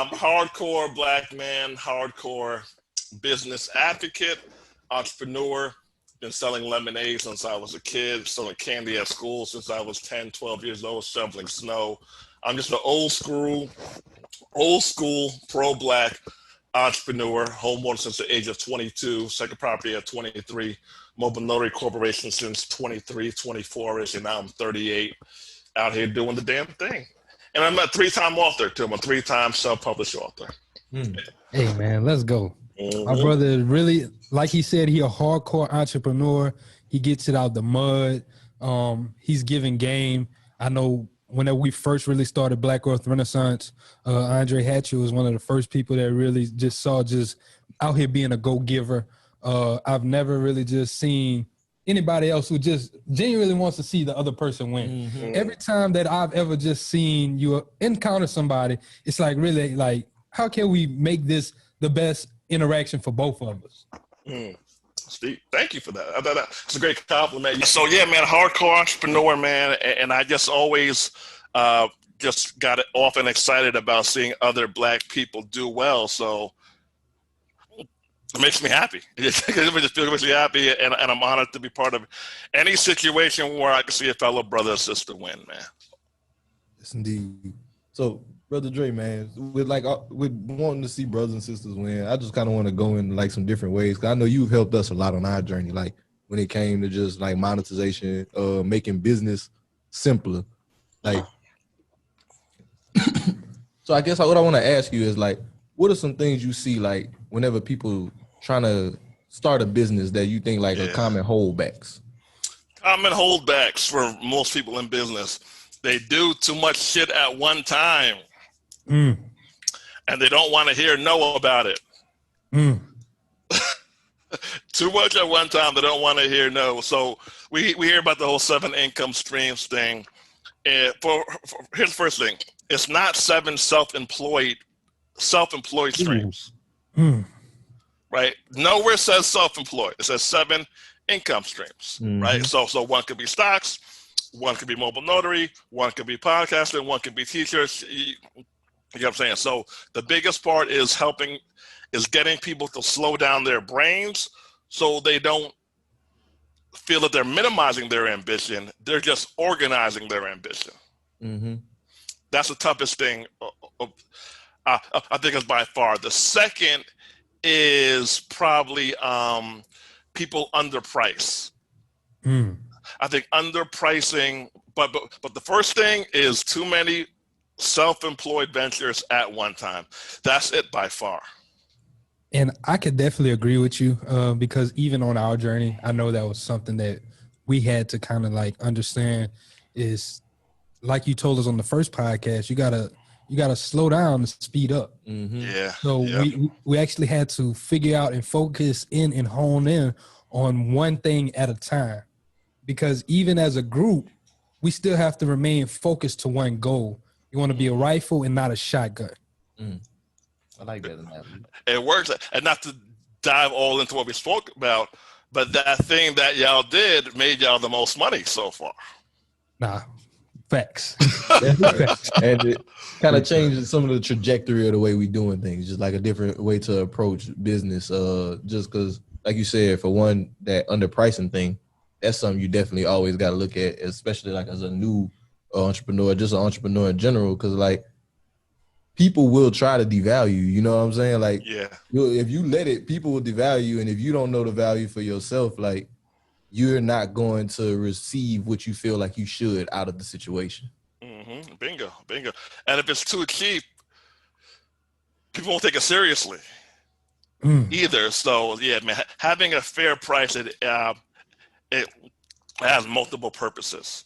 Hardcore black man, hardcore business advocate, entrepreneur. Been selling lemonade since I was a kid, selling candy at school since I was 10, 12 years old, shoveling snow. I'm just an old school pro-black entrepreneur, homeowner since the age of 22, second property at 23, mobile notary corporation since 23, 24-ish, and now I'm 38, out here doing the damn thing. And I'm a 3-time author, too. I'm a 3-time self-published author. Hey, man, let's go. My brother really, like he said, he a hardcore entrepreneur. He gets it out the mud. He's giving game. I know whenever we first really started Black Earth Renaissance, Andre Hatchett was one of the first people that really just saw just out here being a go-giver. I've never really just seen anybody else who just genuinely wants to see the other person win. Every time that I've ever just seen you encounter somebody, it's like really like, how can we make this the best interaction for both of us? Steve, thank you for that. I thought that's a great compliment. So yeah, man, hardcore entrepreneur, man, and I just always just got often excited about seeing other black people do well. So it makes me happy. It just makes me happy, and I'm honored to be part of any situation where I can see a fellow brother or sister win, man. Yes, indeed. So, Brother Dre, man, with wanting to see brothers and sisters win, I just kind of want to go in like some different ways, because I know you've helped us a lot on our journey, like when it came to just like monetization, making business simpler. Like, so I guess what I want to ask you is like, what are some things you see like whenever people trying to start a business that you think like are common holdbacks? Common holdbacks for most people in business. They do too much shit at one time. And they don't want to hear no about it. Too much at one time, they don't want to hear no. So we hear about the whole 7 income streams thing. And here's the first thing. It's not 7 self-employed streams. Right? Nowhere says self-employed. It says 7 income streams. Right? So one could be stocks, one could be mobile notary, one could be podcasting, one could be teachers. You know what I'm saying? So the biggest part is getting people to slow down their brains so they don't feel that they're minimizing their ambition. They're just organizing their ambition. That's the toughest thing, I think, is by far. The second is probably people underprice. I think underpricing, but the first thing is too many self-employed ventures at one time. That's it by far. And I could definitely agree with you because even on our journey, I know that was something that we had to kind of like understand is, like you told us on the first podcast, you gotta slow down and speed up. So we actually had to figure out and focus in and hone in on one thing at a time, because even as a group, we still have to remain focused to one goal. You want to be a rifle and not a shotgun. I like that analogy. It works. And not to dive all into what we spoke about, but that thing that y'all did made y'all the most money so far. Nah, facts. And it kind of changes some of the trajectory of the way we doing things, just like a different way to approach business. Just because, like you said, for one, that underpricing thing, that's something you definitely always got to look at, especially like as a new entrepreneur, just an entrepreneur in general, because like people will try to devalue you, you know what I'm saying? Like, if you let it, people will devalue you, and if you don't know the value for yourself, like you're not going to receive what you feel like you should out of the situation. Bingo. And if it's too cheap, people won't take it seriously either. So yeah, man, having a fair price, it has multiple purposes.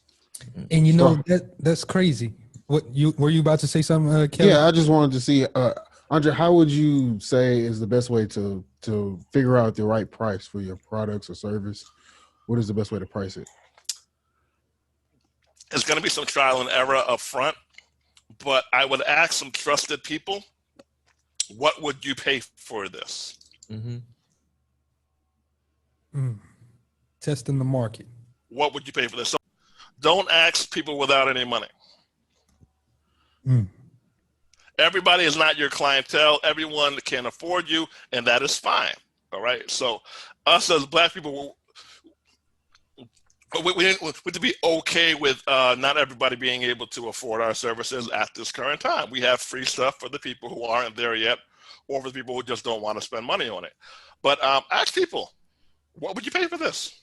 And you know that's crazy. Were you about to say something, Kevin? Yeah, I just wanted to see, Andre, how would you say is the best way to figure out the right price for your products or service? What is the best way to price it? It's going to be some trial and error up front, but I would ask some trusted people, what would you pay for this? Testing the market. What would you pay for this? So don't ask people without any money. Everybody is not your clientele. Everyone can afford you, and that is fine. All right. So us as Black people, we to be okay with not everybody being able to afford our services at this current time. We have free stuff for the people who aren't there yet, or for the people who just don't want to spend money on it. But ask people, what would you pay for this?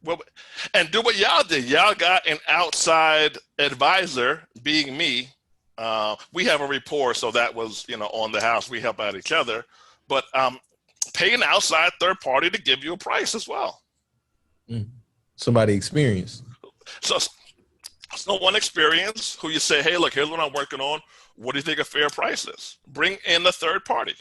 Well, and do what y'all did. Y'all got an outside advisor, being me. We have a rapport, so that was, on the house. We help out each other. But pay an outside third party to give you a price as well. Somebody experienced. So one experience who you say, hey, look, here's what I'm working on. What do you think a fair price is? Bring in the third party.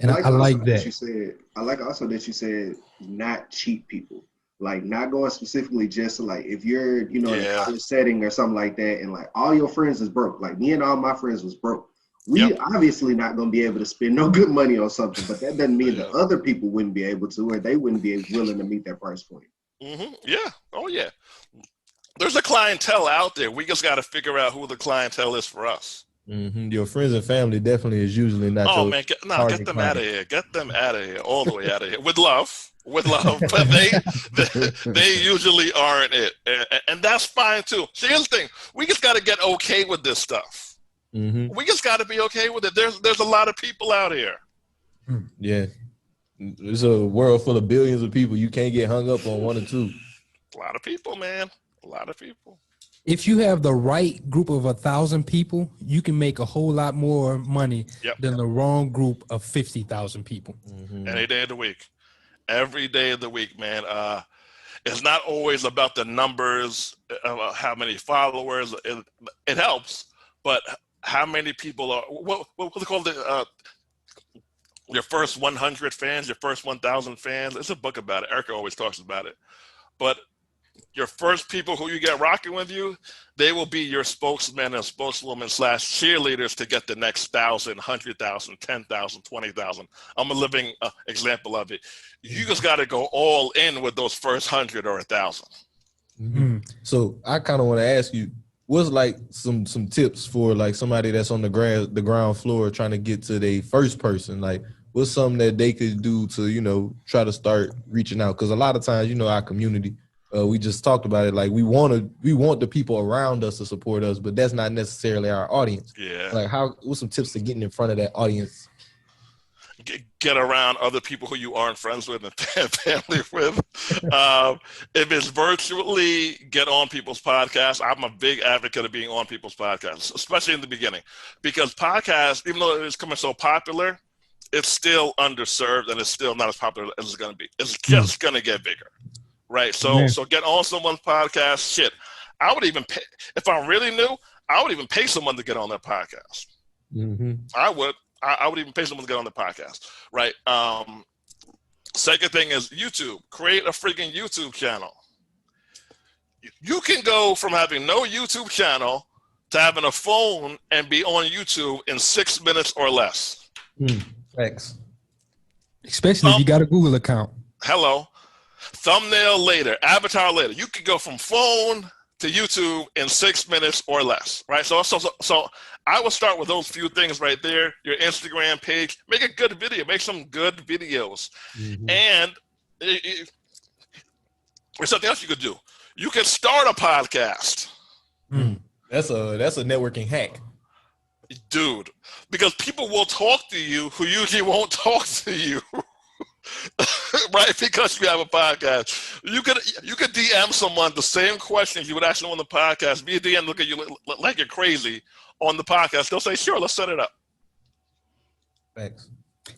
And I like that. You said, I like also that you said not cheat people, like not going specifically just to like, if you're, in a college setting or something like that, and like all your friends is broke, like me and all my friends was broke. We obviously not going to be able to spend no good money on something, but that doesn't mean that other people wouldn't be able to, or they wouldn't be willing to meet that price point. Yeah. Oh yeah. There's a clientele out there. We just got to figure out who the clientele is for us. Your friends and family definitely is usually not. Oh man, get them out of here. Get them out of here, all the way out of here. With love, but they usually aren't it, and that's fine too. See, here's the thing: we just got to get okay with this stuff. We just got to be okay with it. There's a lot of people out here. Yeah, there's a world full of billions of people. You can't get hung up on one or two. A lot of people, man. A lot of people. If you have the right group of 1,000 people, you can make a whole lot more money than the wrong group of 50,000 people. Any day of the week. Every day of the week, man. It's not always about the numbers of how many followers. It helps, but how many people are, what they call it, your first 100 fans, your first 1,000 fans. There's a book about it. Erica always talks about it. But your first people who you get rocking with you, they will be your spokesmen and spokeswomen / cheerleaders to get the next 1,000, 100,000, 10,000, 20,000. I'm a living example of it. You just got to go all in with those first 100 or 1,000. So I kind of want to ask you, what's like some tips for like somebody that's on the ground floor trying to get to their first person? Like, what's something that they could do to, try to start reaching out? Because a lot of times, our community, we just talked about it. Like we want the people around us to support us, but that's not necessarily our audience. Yeah. Like what's some tips to getting in front of that audience? Get around other people who you aren't friends with and family with. If it's virtually, get on people's podcasts. I'm a big advocate of being on people's podcasts, especially in the beginning, because podcasts, even though it's becoming so popular, it's still underserved and it's still not as popular as it's going to be. It's just going to get bigger. Right. So get on someone's podcast. Shit. I would even pay, if I really knew, I would even pay someone to get on their podcast. I would even pay someone to get on the podcast. Right. Second thing is YouTube. Create a freaking YouTube channel. You can go from having no YouTube channel to having a phone and be on YouTube in 6 minutes or less. Thanks. Especially if you got a Google account. Hello. Thumbnail later, avatar later. You could go from phone to YouTube in 6 minutes or less, right? So I would start with those few things right there. Your Instagram page, make a good video, make some good videos. And there's something else you could do. You can start a podcast. That's a networking hack. Dude, because people will talk to you who usually won't talk to you. Right, because you have a podcast, you could DM someone the same questions you would ask them on the podcast. Be a DM, look at you like you're crazy on the podcast. They'll say, "Sure, let's set it up." Thanks.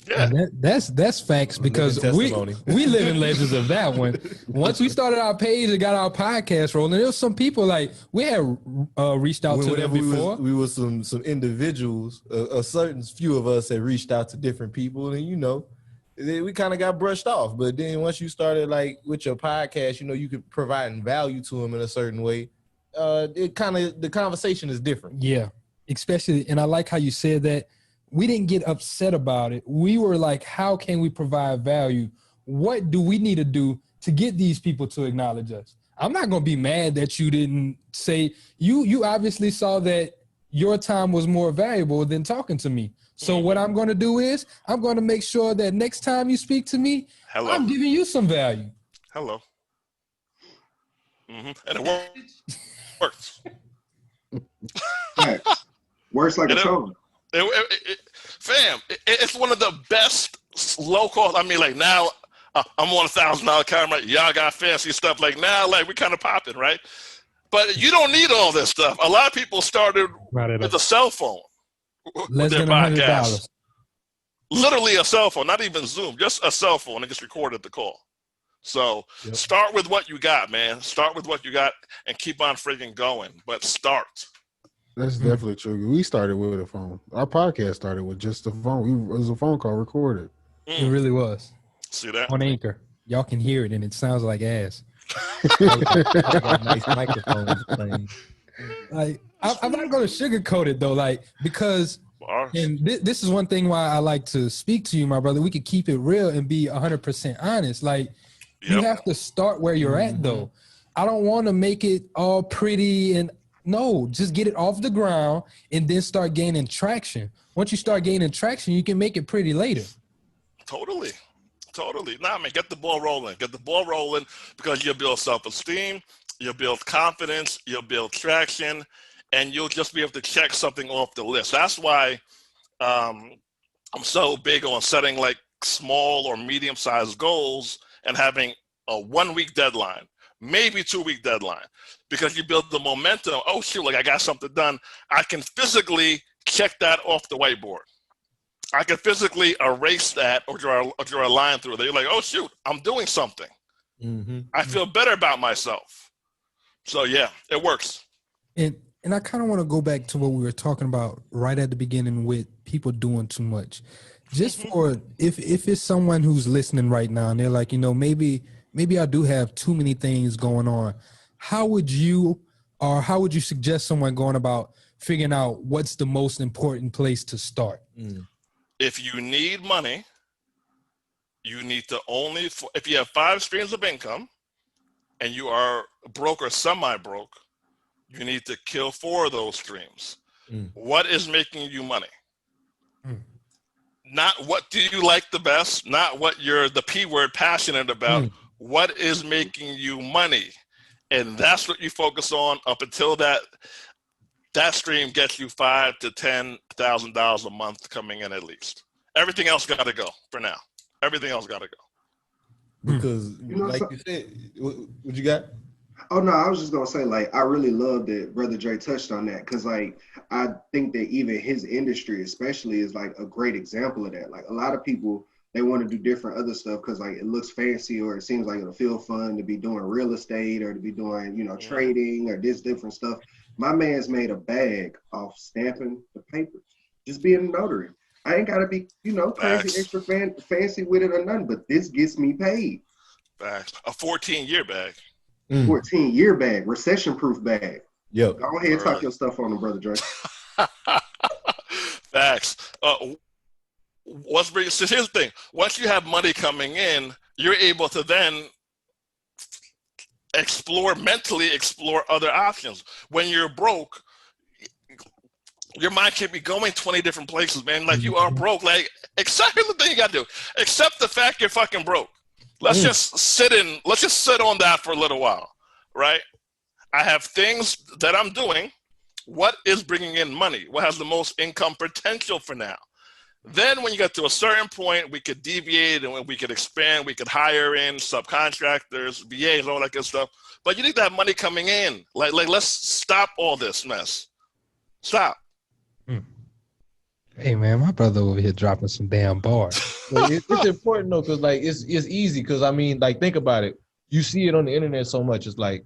Yeah, that's facts, because we live in legends of that one. Once we started our page and got our podcast rolling, there was some people like we had reached out to them before. We were some individuals. A certain few of us had reached out to different people, and we kind of got brushed off. But then once you started like with your podcast, you could provide value to them in a certain way. The conversation is different. Yeah, especially, and I like how you said that. We didn't get upset about it. We were like, how can we provide value? What do we need to do to get these people to acknowledge us? I'm not going to be mad that you didn't say, you obviously saw that your time was more valuable than talking to me. So what I'm going to do is I'm going to make sure that next time you speak to me, I'm giving you some value. Hello. And it works. Works like a charm. Fam, it's one of the best low cost. I mean, like now I'm on $1,000 camera. Y'all got fancy stuff. Like now, like we kind of popping, right? But you don't need all this stuff. A lot of people started with a cell phone. Less than $100. Literally a cell phone, not even Zoom, just a cell phone, and just recorded the call. So start with what you got, man. Start with what you got and keep on friggin' going. But start. That's definitely true. We started with a phone. Our podcast started with just a phone. It was a phone call recorded. It really was. See that? On Anchor. Y'all can hear it, and it sounds like ass. Nice microphones playing. Like, I'm not going to sugarcoat it, though, like, because and this is one thing why I like to speak to you, my brother. We could keep it real and be 100% honest. Like, you have to start where you're at, though. I don't want to make it all pretty and no, just get it off the ground and then start gaining traction. Once you start gaining traction, you can make it pretty later. Totally. Nah, man, get the ball rolling. Get the ball rolling because you'll build self-esteem, you'll build confidence, you'll build traction, and you'll just be able to check something off the list. That's why I'm so big on setting like small or medium-sized goals and having a 1-week deadline, maybe 2-week deadline, because you build the momentum. Oh, shoot, like I got something done. I can physically check that off the whiteboard. I can physically erase that or draw a line through it. You're like, oh, shoot, I'm doing something. I feel better about myself. So, yeah, it works. And I kind of want to go back to what we were talking about right at the beginning with people doing too much. Just for if it's someone who's listening right now and they're like, you know, maybe I do have too many things going on. How would you suggest someone going about figuring out what's the most important place to start? If you need money, you need to if you have 5 streams of income and you are broke or semi-broke, you need to kill 4 of those streams. What is making you money? Not what do you like the best, not what you're the P word passionate about. What is making you money? And that's what you focus on up until that stream gets you $5,000 to $10,000 a month coming in at least. Everything else got to go for now. Everything else got to go. Because, like you said, what you got? Oh, no, I was just going to say, like, I really love that Brother Dre touched on that because, like, I think that even his industry especially is, like, a great example of that. Like, a lot of people, they want to do different other stuff because, like, it looks fancy or it seems like it'll feel fun to be doing real estate or to be doing, you know, trading or this different stuff. My man's made a bag off stamping the papers, just being a notary. I ain't got to be, you know, crazy extra fancy with it or nothing, but this gets me paid. Facts. A 14-year bag. 14-year bag, recession-proof bag. Yep. Go ahead and talk your stuff on them, Brother Dre. Facts. Here's the thing. Once you have money coming in, you're able to then mentally explore other options. When you're broke, your mind can be going 20 different places, man. Like you are broke. Like, accept the thing you got to do. Accept the fact you're fucking broke. Let's just sit on that for a little while, right? I have things that I'm doing. What is bringing in money? What has the most income potential for now? Then when you get to a certain point, we could deviate and we could expand. We could hire in subcontractors, VAs, all that good stuff. But you need to have money coming in. Like let's stop all this mess. Stop. Hey man, my brother over here dropping some damn bars. It's important though, because like it's easy. Because I mean, like think about it. You see it on the internet so much. It's like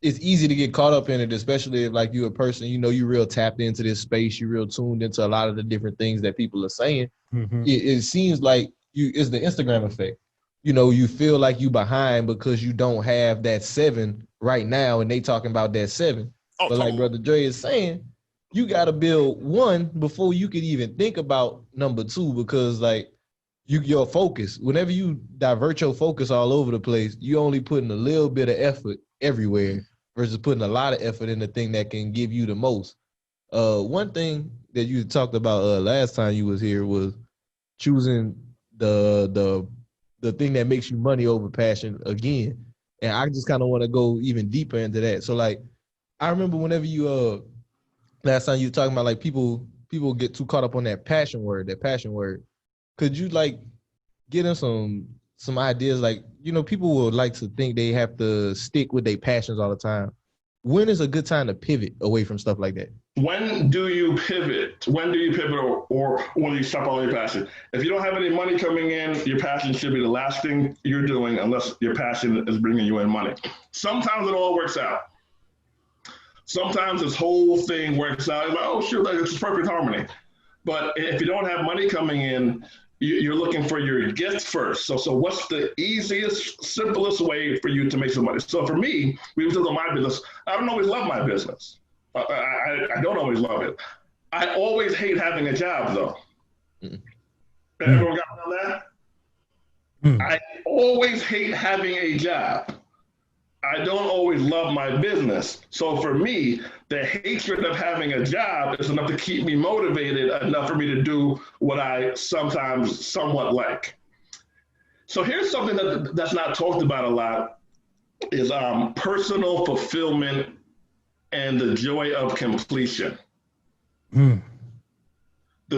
it's easy to get caught up in it, especially if like you're a person, you know, you real tapped into this space. You real tuned into a lot of the different things that people are saying. It seems like it's the Instagram effect. You know, you feel like you behind because you don't have that 7 right now, and they talking about that 7. But like Brother Dre is saying, you got to build 1 before you could even think about number 2, because like your focus, whenever you divert your focus all over the place, you only putting a little bit of effort everywhere versus putting a lot of effort in the thing that can give you the most. One thing that you talked about last time you was here was choosing the thing that makes you money over passion again. And I just kind of want to go even deeper into that. So like, I remember whenever you last time you were talking about like people get too caught up on that passion word. Could you like get them some ideas? Like, you know, people would like to think they have to stick with their passions all the time. When is a good time to pivot away from stuff like that? When do you pivot? When do you pivot or when do you stop on your passion? If you don't have any money coming in, your passion should be the last thing you're doing unless your passion is bringing you in money. Sometimes it all works out. Sometimes this whole thing works out. Like, oh, shoot, like, it's perfect harmony. But if you don't have money coming in, you're looking for your gift first. So what's the easiest, simplest way for you to make some money? So for me, we was my business. I don't always love my business. I don't always love it. I always hate having a job, though. Everyone got that? I always hate having a job. I don't always love my business. So for me, the hatred of having a job is enough to keep me motivated enough for me to do what I sometimes somewhat like. So here's something that's not talked about a lot is personal fulfillment and the joy of completion. The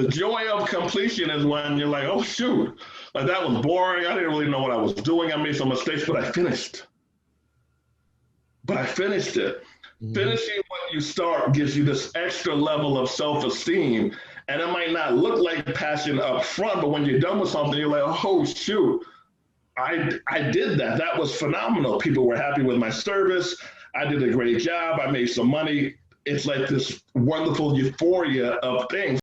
joy of completion is when you're like, oh, shoot, like that was boring. I didn't really know what I was doing. I made some mistakes, but I finished. it. Finishing what you start gives you this extra level of self-esteem. And it might not look like passion up front, but when you're done with something, you're like, oh, shoot, I did that. That was phenomenal. People were happy with my service. I did a great job. I made some money. It's like this wonderful euphoria of things.